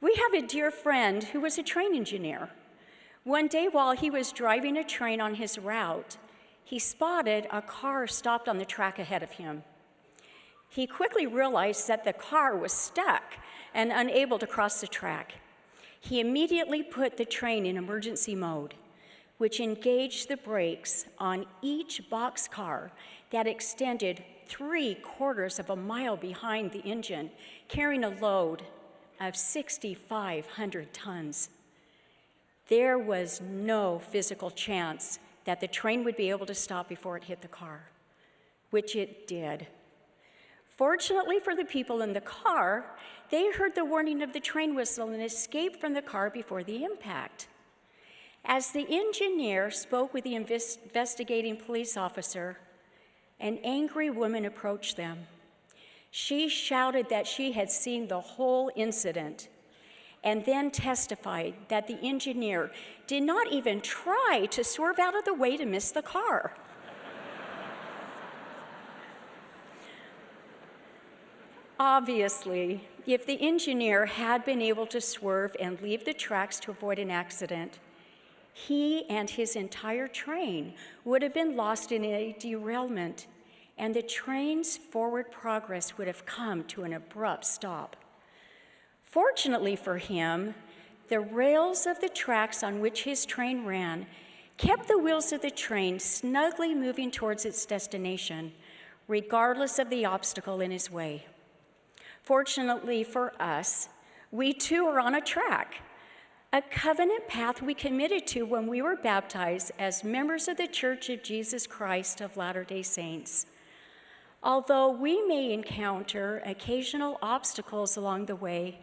We have a dear friend who was a train engineer. One day while he was driving a train on his route, he spotted a car stopped on the track ahead of him. He quickly realized that the car was stuck and unable to cross the track. He immediately put the train in emergency mode, which engaged the brakes on each boxcar that extended 3/4 of a mile behind the engine, carrying a load of 6,500 tons. There was no physical chance that the train would be able to stop before it hit the car, which it did. Fortunately for the people in the car, they heard the warning of the train whistle and escaped from the car before the impact. As the engineer spoke with the investigating police officer, an angry woman approached them. She shouted that she had seen the whole incident and then testified that the engineer did not even try to swerve out of the way to miss the car. Obviously, if the engineer had been able to swerve and leave the tracks to avoid an accident, he and his entire train would have been lost in a derailment, and the train's forward progress would have come to an abrupt stop. Fortunately for him, the rails of the tracks on which his train ran kept the wheels of the train snugly moving towards its destination, regardless of the obstacle in his way. Fortunately for us, we too are on a track, a covenant path we committed to when we were baptized as members of the Church of Jesus Christ of Latter-day Saints. Although we may encounter occasional obstacles along the way,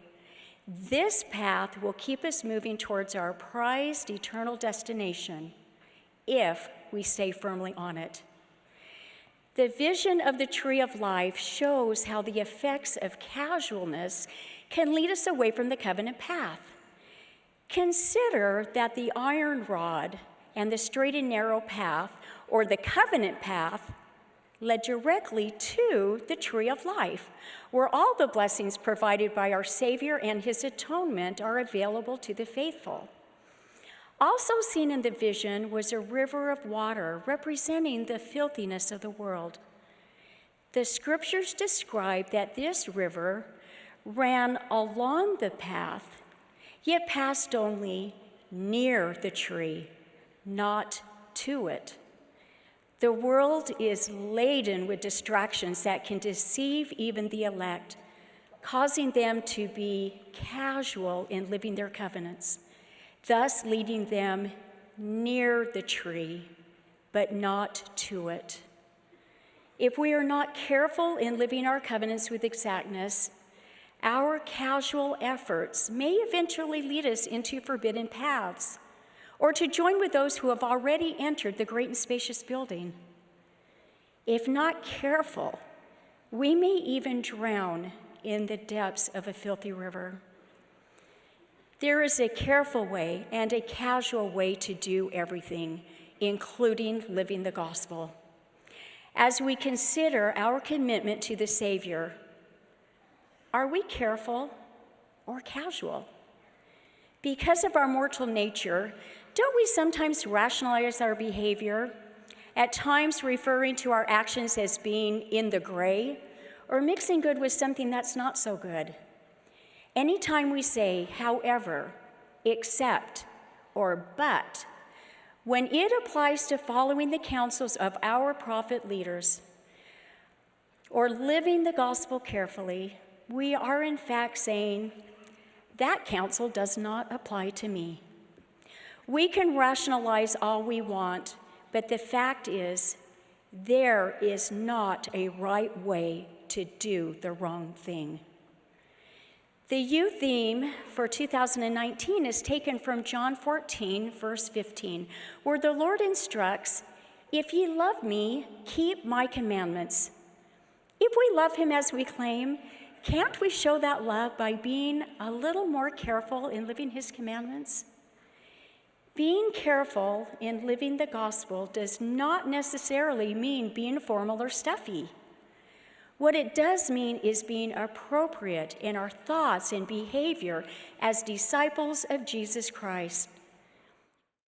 this path will keep us moving towards our prized eternal destination if we stay firmly on it. The vision of the tree of life shows how the effects of casualness can lead us away from the covenant path. Consider that the iron rod and the straight and narrow path, or the covenant path, led directly to the tree of life, where all the blessings provided by our Savior and his atonement are available to the faithful. Also seen in the vision was a river of water representing the filthiness of the world. The scriptures describe that this river ran along the path, yet passed only near the tree, not to it. The world is laden with distractions that can deceive even the elect, causing them to be casual in living their covenants, thus leading them near the tree, but not to it. If we are not careful in living our covenants with exactness, our casual efforts may eventually lead us into forbidden paths, or to join with those who have already entered the great and spacious building. If not careful, we may even drown in the depths of a filthy river. There is a careful way and a casual way to do everything, including living the gospel. As we consider our commitment to the Savior, are we careful or casual? Because of our mortal nature, don't we sometimes rationalize our behavior, at times referring to our actions as being in the gray or mixing good with something that's not so good? Anytime we say, however, except, or but, when it applies to following the counsels of our prophet leaders or living the gospel carefully, we are in fact saying, that counsel does not apply to me. We can rationalize all we want, but the fact is, there is not a right way to do the wrong thing. The youth theme for 2019 is taken from John 14, verse 15, where the Lord instructs, "If ye love me, keep my commandments." If we love him as we claim, can't we show that love by being a little more careful in living his commandments? Being careful in living the gospel does not necessarily mean being formal or stuffy. What it does mean is being appropriate in our thoughts and behavior as disciples of Jesus Christ.